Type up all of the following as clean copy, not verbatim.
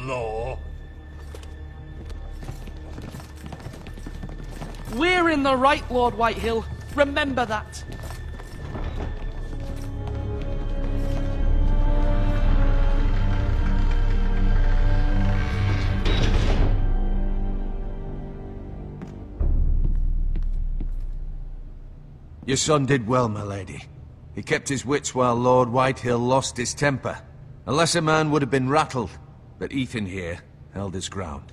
law. We're in the right, Lord Whitehill. Remember that. Your son did well, my lady. He kept his wits while Lord Whitehill lost his temper. A lesser man would have been rattled, but Ethan here held his ground.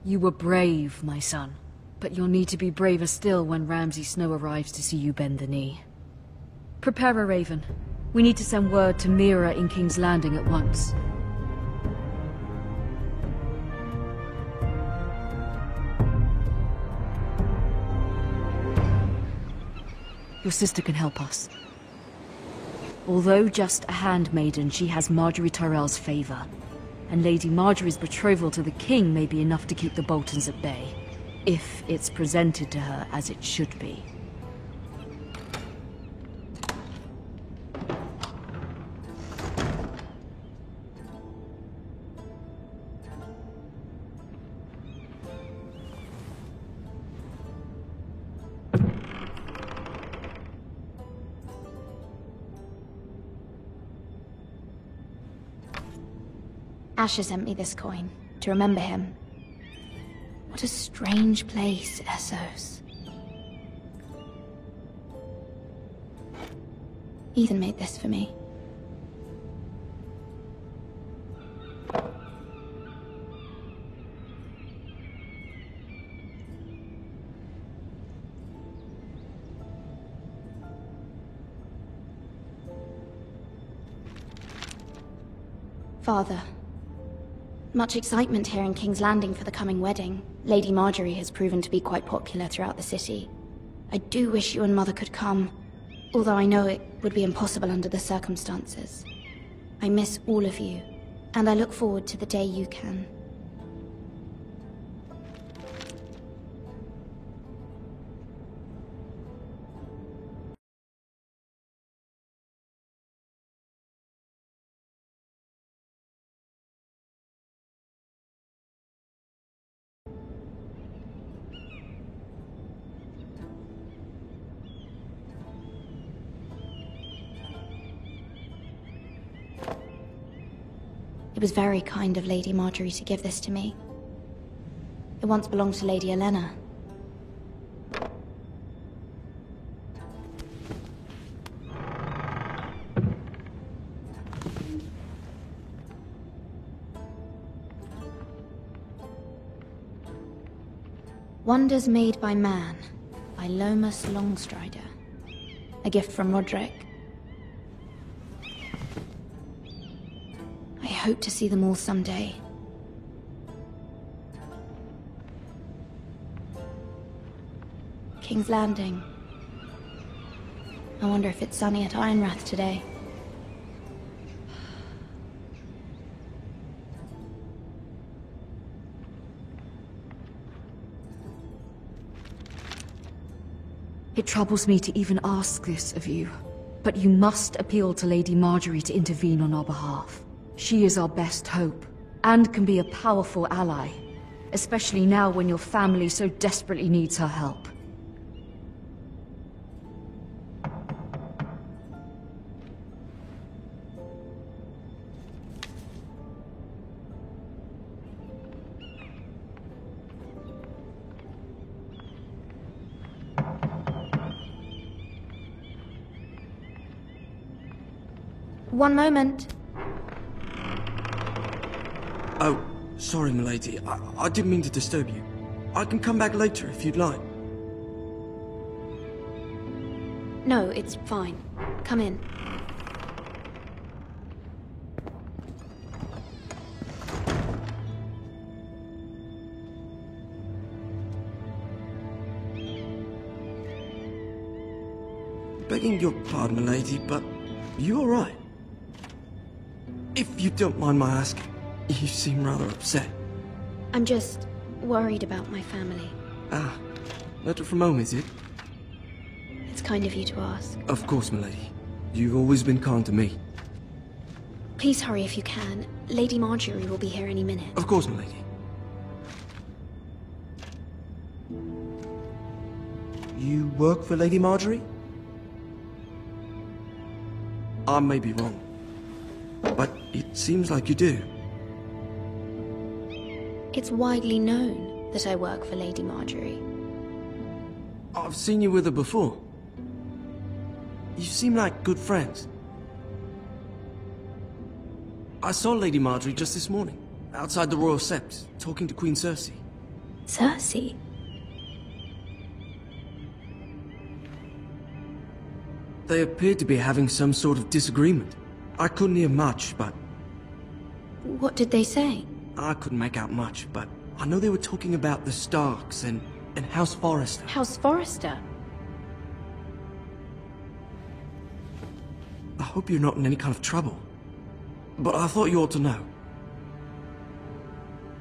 You were brave, my son. But you'll need to be braver still when Ramsay Snow arrives to see you bend the knee. Prepare a raven. We need to send word to Mira in King's Landing at once. Your sister can help us. Although just a handmaiden, she has Margaery Tyrell's favor. And Lady Margaery's betrothal to the king may be enough to keep the Boltons at bay. If it's presented to her as it should be. Asher sent me this coin, to remember him. What a strange place, Essos. Ethan made this for me. Father. Much excitement here in King's Landing for the coming wedding. Lady Margaery has proven to be quite popular throughout the city. I do wish you and Mother could come, although I know it would be impossible under the circumstances. I miss all of you, and I look forward to the day you can. It was very kind of Lady Margaery to give this to me. It once belonged to Lady Olenna. Wonders Made by Man, by Lomas Longstrider. A gift from Roderick. I hope to see them all someday. King's Landing. I wonder if it's sunny at Ironrath today. It troubles me to even ask this of you, but you must appeal to Lady Margaery to intervene on our behalf. She is our best hope, and can be a powerful ally, especially now when your family so desperately needs her help. One moment. Oh, sorry, milady. I didn't mean to disturb you. I can come back later if you'd like. No, it's fine. Come in. Begging your pardon, milady, but you all right? If you don't mind my asking, you seem rather upset. I'm just worried about my family. Ah, letter from home, is it? It's kind of you to ask. Of course, milady. You've always been kind to me. Please hurry if you can. Lady Marjorie will be here any minute. Of course, milady. You work for Lady Marjorie? I may be wrong, but it seems like you do. It's widely known that I work for Lady Marjorie. I've seen you with her before. You seem like good friends. I saw Lady Marjorie just this morning, outside the Royal Sept, talking to Queen Cersei. Cersei? They appeared to be having some sort of disagreement. I couldn't hear much, but What did they say? I couldn't make out much, but I know they were talking about the Starks and House Forrester. House Forrester? I hope you're not in any kind of trouble. But I thought you ought to know.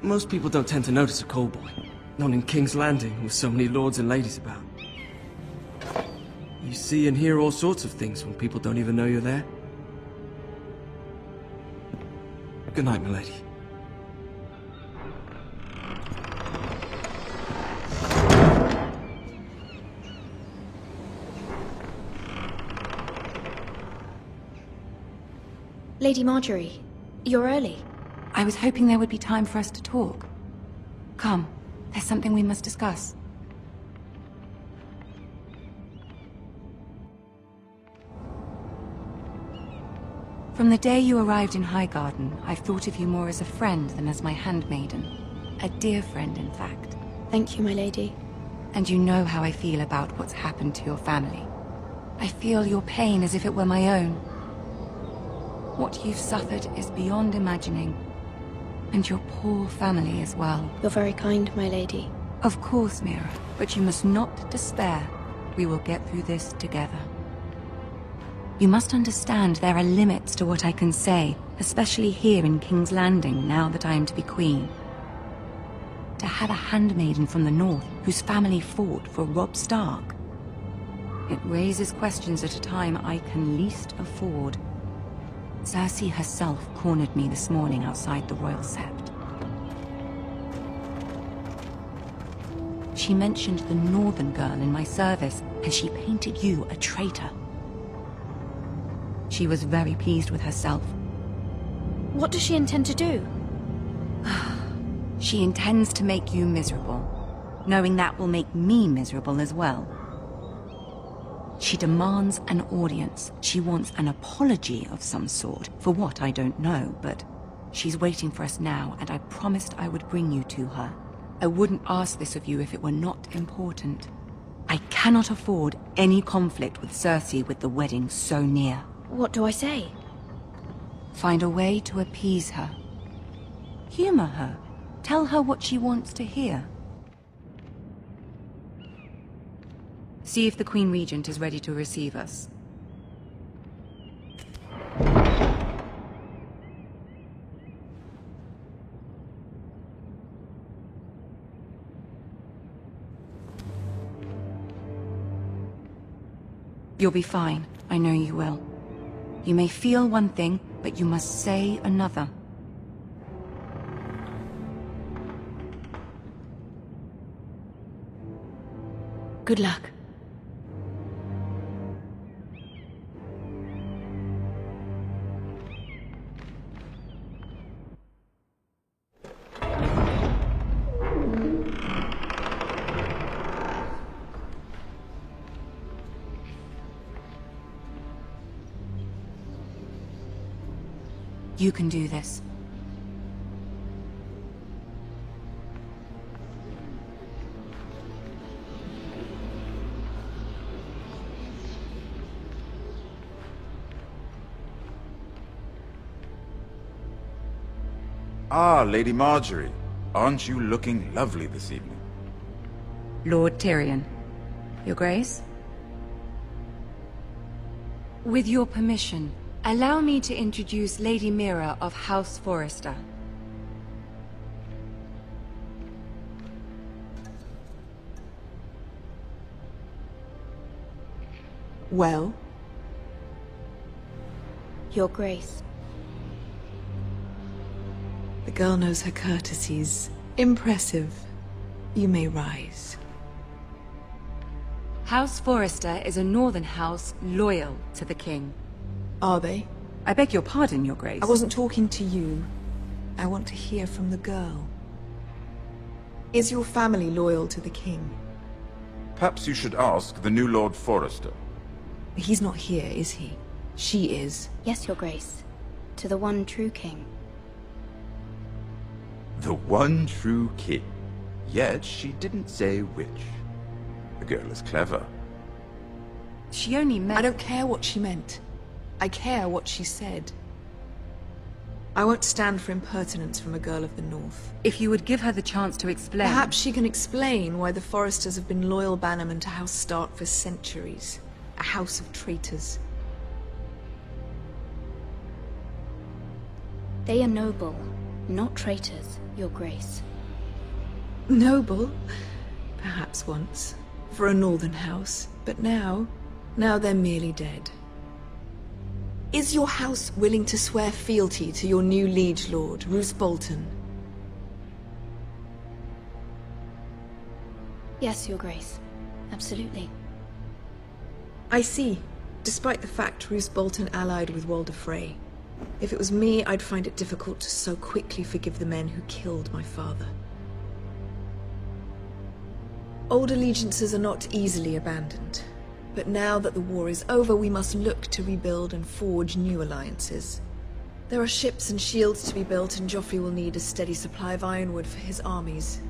Most people don't tend to notice a callboy. Not in King's Landing, with so many lords and ladies about. You see and hear all sorts of things when people don't even know you're there. Good night, milady. Lady Marjorie, you're early. I was hoping there would be time for us to talk. Come, there's something we must discuss. From the day you arrived in Highgarden, I've thought of you more as a friend than as my handmaiden. A dear friend, in fact. Thank you, my lady. And you know how I feel about what's happened to your family. I feel your pain as if it were my own. What you've suffered is beyond imagining. And your poor family as well. You're very kind, my lady. Of course, Mira, but you must not despair. We will get through this together. You must understand there are limits to what I can say, especially here in King's Landing, now that I am to be queen. To have a handmaiden from the north whose family fought for Robb Stark. It raises questions at a time I can least afford. Cersei herself cornered me this morning outside the Royal Sept. She mentioned the northern girl in my service, and she painted you a traitor. She was very pleased with herself. What does she intend to do? She intends to make you miserable, knowing that will make me miserable as well. She demands an audience. She wants an apology of some sort. For what, I don't know, but she's waiting for us now, and I promised I would bring you to her. I wouldn't ask this of you if it were not important. I cannot afford any conflict with Cersei with the wedding so near. What do I say? Find a way to appease her. Humor her. Tell her what she wants to hear. See if the Queen Regent is ready to receive us. You'll be fine. I know you will. You may feel one thing, but you must say another. Good luck. You can do this. Ah, Lady Marjorie. Aren't you looking lovely this evening? Lord Tyrion. Your Grace? With your permission, allow me to introduce Lady Mira of House Forrester. Well? Your Grace. The girl knows her courtesies. Impressive. You may rise. House Forrester is a northern house loyal to the king. Are they? I beg your pardon, Your Grace. I wasn't talking to you. I want to hear from the girl. Is your family loyal to the king? Perhaps you should ask the new Lord Forrester. He's not here, is he? She is. Yes, Your Grace. To the one true king. The one true king. Yet she didn't say which. The girl is clever. She only meant... I don't care what she meant. I care what she said. I won't stand for impertinence from a girl of the North. If you would give her the chance to explain... Perhaps she can explain why the Forresters have been loyal bannermen to House Stark for centuries. A house of traitors. They are noble, not traitors, Your Grace. Noble? Perhaps once. For a northern house. But now they're merely dead. Is your house willing to swear fealty to your new liege lord, Roose Bolton? Yes, Your Grace. Absolutely. I see. Despite the fact Roose Bolton allied with Walder Frey. If it was me, I'd find it difficult to so quickly forgive the men who killed my father. Old allegiances are not easily abandoned. But now that the war is over, we must look to rebuild and forge new alliances. There are ships and shields to be built, and Joffrey will need a steady supply of ironwood for his armies.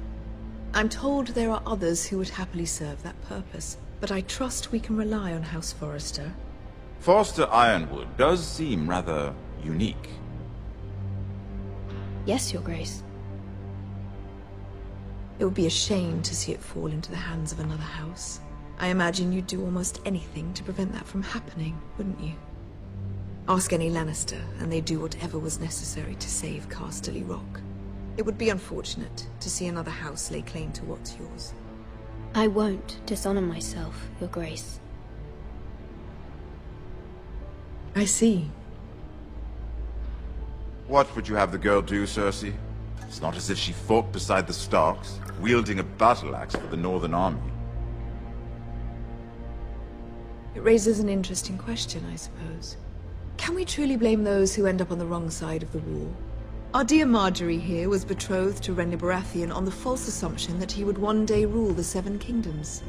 I'm told there are others who would happily serve that purpose, but I trust we can rely on House Forrester. Forster Ironwood does seem rather unique. Yes, Your Grace. It would be a shame to see it fall into the hands of another house. I imagine you'd do almost anything to prevent that from happening, wouldn't you? Ask any Lannister, and they'd do whatever was necessary to save Casterly Rock. It would be unfortunate to see another house lay claim to what's yours. I won't dishonor myself, Your Grace. I see. What would you have the girl do, Cersei? It's not as if she fought beside the Starks, wielding a battle axe for the Northern Army. It raises an interesting question, I suppose. Can we truly blame those who end up on the wrong side of the war? Our dear Marjorie here was betrothed to Renly Baratheon on the false assumption that he would one day rule the Seven Kingdoms.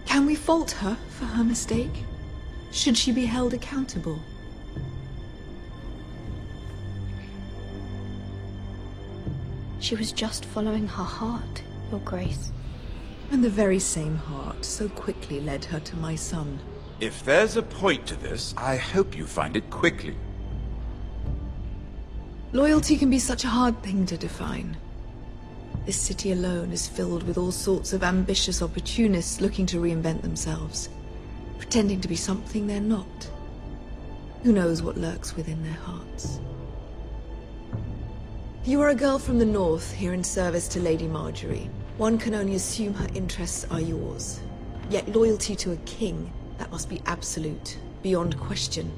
Can we fault her for her mistake? Should she be held accountable? She was just following her heart, Your Grace. And the very same heart so quickly led her to my son. If there's a point to this, I hope you find it quickly. Loyalty can be such a hard thing to define. This city alone is filled with all sorts of ambitious opportunists looking to reinvent themselves, pretending to be something they're not. Who knows what lurks within their hearts? You are a girl from the north, here in service to Lady Marjorie. One can only assume her interests are yours. Yet loyalty to a king, that must be absolute, beyond question.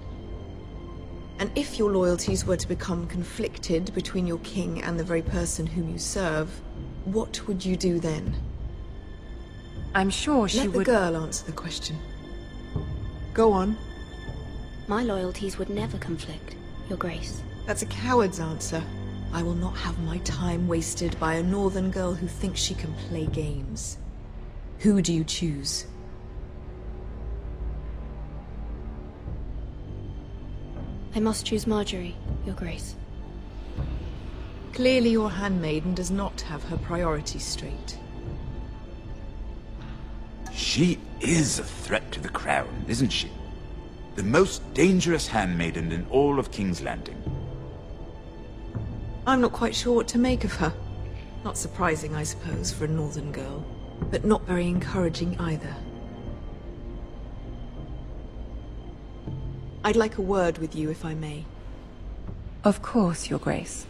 And if your loyalties were to become conflicted between your king and the very person whom you serve, what would you do then? I'm sure she would... would... Let the girl answer the question. Go on. My loyalties would never conflict, Your Grace. That's a coward's answer. I will not have my time wasted by a northern girl who thinks she can play games. Who do you choose? I must choose Marjorie, Your Grace. Clearly your handmaiden does not have her priorities straight. She is a threat to the crown, isn't she? The most dangerous handmaiden in all of King's Landing. I'm not quite sure what to make of her. Not surprising, I suppose, for a northern girl, but not very encouraging either. I'd like a word with you, if I may. Of course, Your Grace.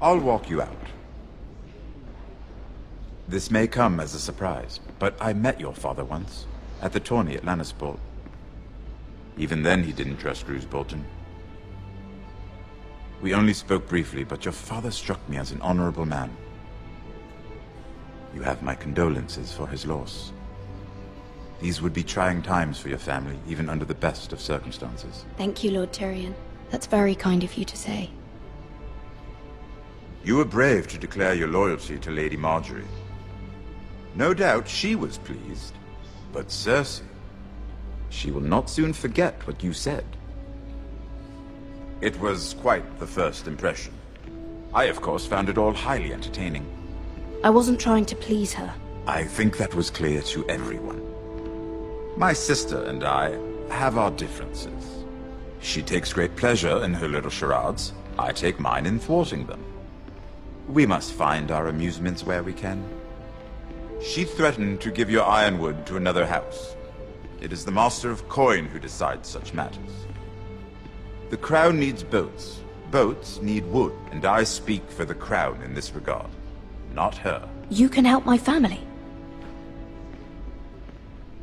I'll walk you out. This may come as a surprise, but I met your father once, at the tourney at Lannisport. Even then he didn't trust Roose Bolton. We only spoke briefly, but your father struck me as an honorable man. You have my condolences for his loss. These would be trying times for your family, even under the best of circumstances. Thank you, Lord Tyrion. That's very kind of you to say. You were brave to declare your loyalty to Lady Margaery. No doubt she was pleased, but Cersei, she will not soon forget what you said. It was quite the first impression. I, of course, found it all highly entertaining. I wasn't trying to please her. I think that was clear to everyone. My sister and I have our differences. She takes great pleasure in her little charades. I take mine in thwarting them. We must find our amusements where we can. She threatened to give your ironwood to another house. It is the Master of Coin who decides such matters. The Crown needs boats. Boats need wood, and I speak for the Crown in this regard, not her. You can help my family.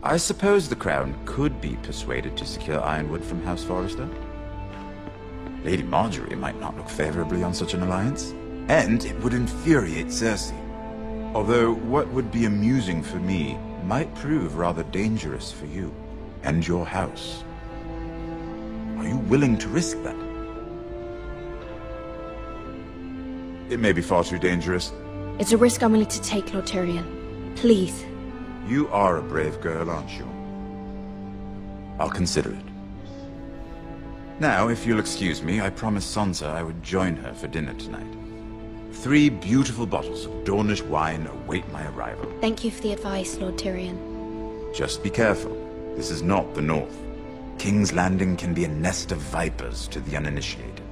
I suppose the Crown could be persuaded to secure ironwood from House Forrester. Lady Margaery might not look favorably on such an alliance, and it would infuriate Cersei. Although what would be amusing for me might prove rather dangerous for you and your house. Are you willing to risk that? It may be far too dangerous. It's a risk I'm willing to take, Lord Tyrion. Please. You are a brave girl, aren't you? I'll consider it. Now, if you'll excuse me, I promised Sansa I would join her for dinner tonight. 3 beautiful bottles of Dornish wine await my arrival. Thank you for the advice, Lord Tyrion. Just be careful. This is not the North. King's Landing can be a nest of vipers to the uninitiated.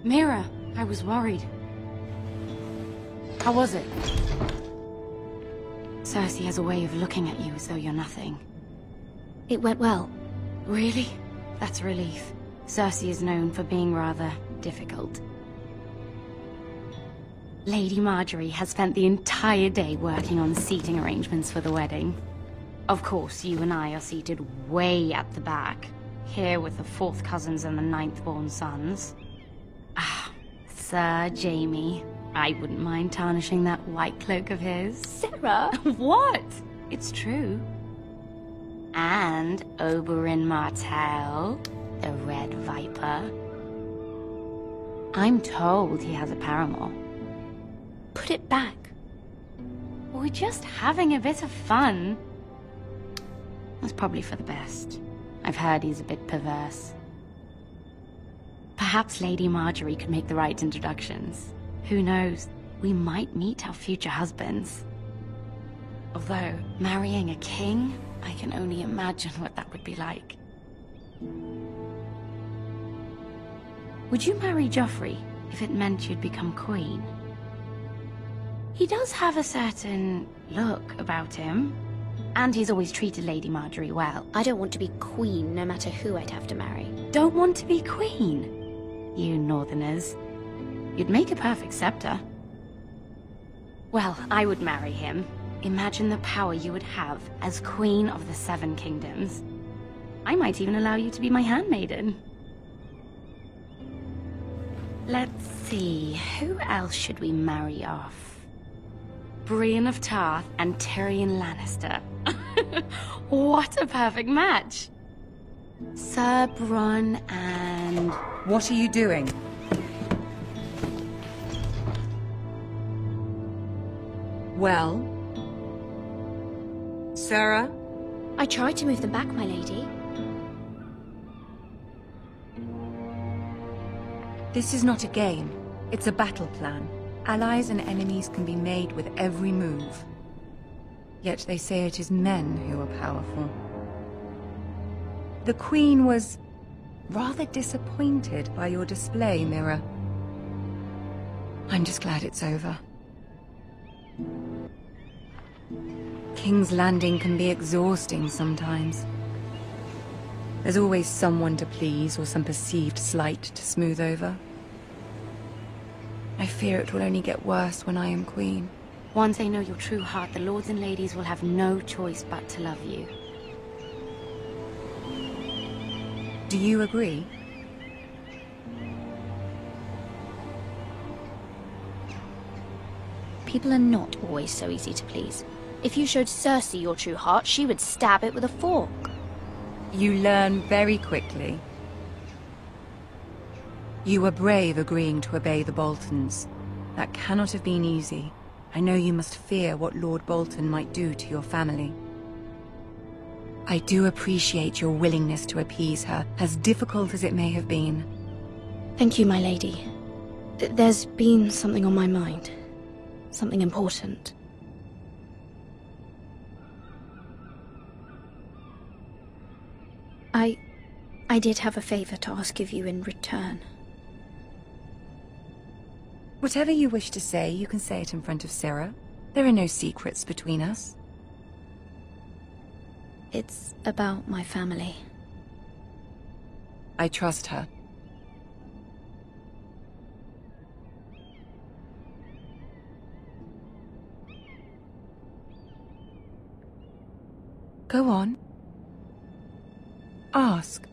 Mira, I was worried. How was it? Cersei has a way of looking at you as though you're nothing. It went well. Really? That's a relief. Cersei is known for being rather difficult. Lady Margaery has spent the entire day working on seating arrangements for the wedding. Of course, you and I are seated way at the back, here with the 4th cousins and the 9th-born sons. Ah, Sir Jaime. I wouldn't mind tarnishing that white cloak of his. Sarah! What? It's true. And Oberyn Martell, the Red Viper. I'm told he has a paramour. Put it back. We're just having a bit of fun. That's probably for the best. I've heard he's a bit perverse. Perhaps Lady Margaery could make the right introductions. Who knows? We might meet our future husbands. Although, marrying a king, I can only imagine what that would be like. Would you marry Joffrey if it meant you'd become queen? He does have a certain look about him, and he's always treated Lady Margaery well. I don't want to be queen, no matter who I'd have to marry. Don't want to be queen? You Northerners. You'd make a perfect scepter. Well, I would marry him. Imagine the power you would have as Queen of the 7 Kingdoms. I might even allow you to be my handmaiden. Let's see, who else should we marry off? Brienne of Tarth and Tyrion Lannister. What a perfect match! Sir Bronn and... What are you doing? Well? Sarah? I tried to move them back, my lady. This is not a game. It's a battle plan. Allies and enemies can be made with every move. Yet they say it is men who are powerful. The Queen was rather disappointed by your display, Mira. I'm just glad it's over. King's Landing can be exhausting sometimes. There's always someone to please or some perceived slight to smooth over. I fear it will only get worse when I am queen. Once they know your true heart, the lords and ladies will have no choice but to love you. Do you agree? People are not always so easy to please. If you showed Cersei your true heart, she would stab it with a fork. You learn very quickly. You were brave agreeing to obey the Boltons. That cannot have been easy. I know you must fear what Lord Bolton might do to your family. I do appreciate your willingness to appease her, as difficult as it may have been. Thank you, my lady. There's been something on my mind. Something important. I did have a favor to ask of you in return. Whatever you wish to say, you can say it in front of Sarah. There are no secrets between us. It's about my family. I trust her. Go on. Ask.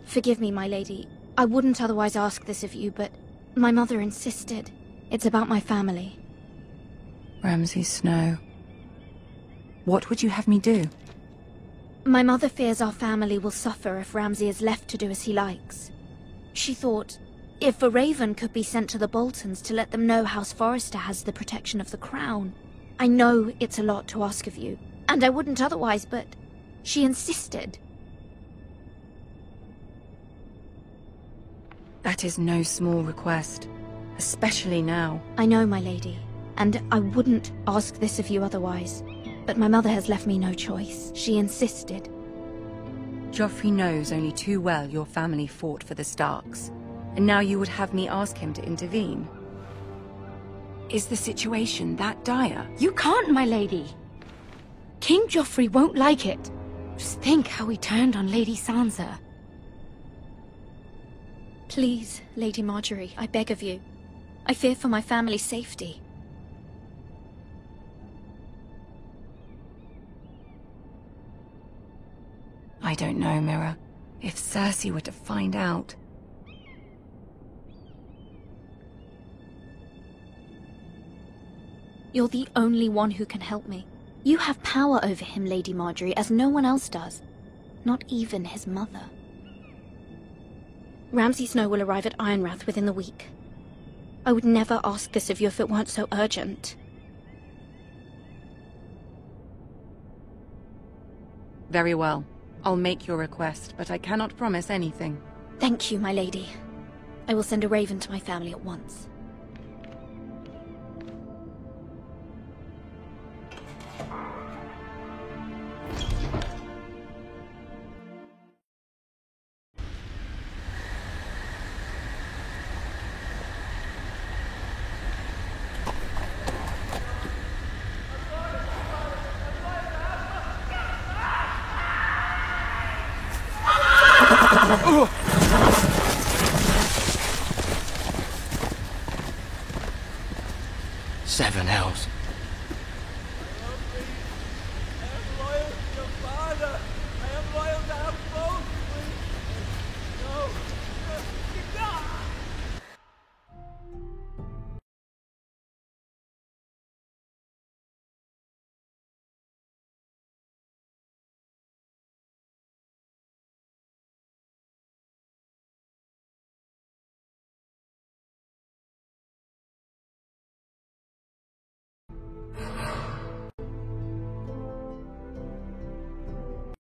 Forgive me, my lady. I wouldn't otherwise ask this of you, but my mother insisted. It's about my family. Ramsay Snow. What would you have me do? My mother fears our family will suffer if Ramsay is left to do as he likes. She thought, if a raven could be sent to the Boltons to let them know House Forrester has the protection of the crown. I know it's a lot to ask of you, and I wouldn't otherwise, but she insisted. That is no small request, especially now. I know, my lady, and I wouldn't ask this of you otherwise, but my mother has left me no choice. She insisted. Joffrey knows only too well your family fought for the Starks, and now you would have me ask him to intervene. Is the situation that dire? You can't, my lady. King Joffrey won't like it. Just think how he turned on Lady Sansa. Please, Lady Margaery, I beg of you. I fear for my family's safety. I don't know, Mira. If Cersei were to find out... You're the only one who can help me. You have power over him, Lady Margaery, as no one else does. Not even his mother. Ramsay Snow will arrive at Ironrath within the week. I would never ask this of you if it weren't so urgent. Very well. I'll make your request, but I cannot promise anything. Thank you, my lady. I will send a raven to my family at once. Seven hells.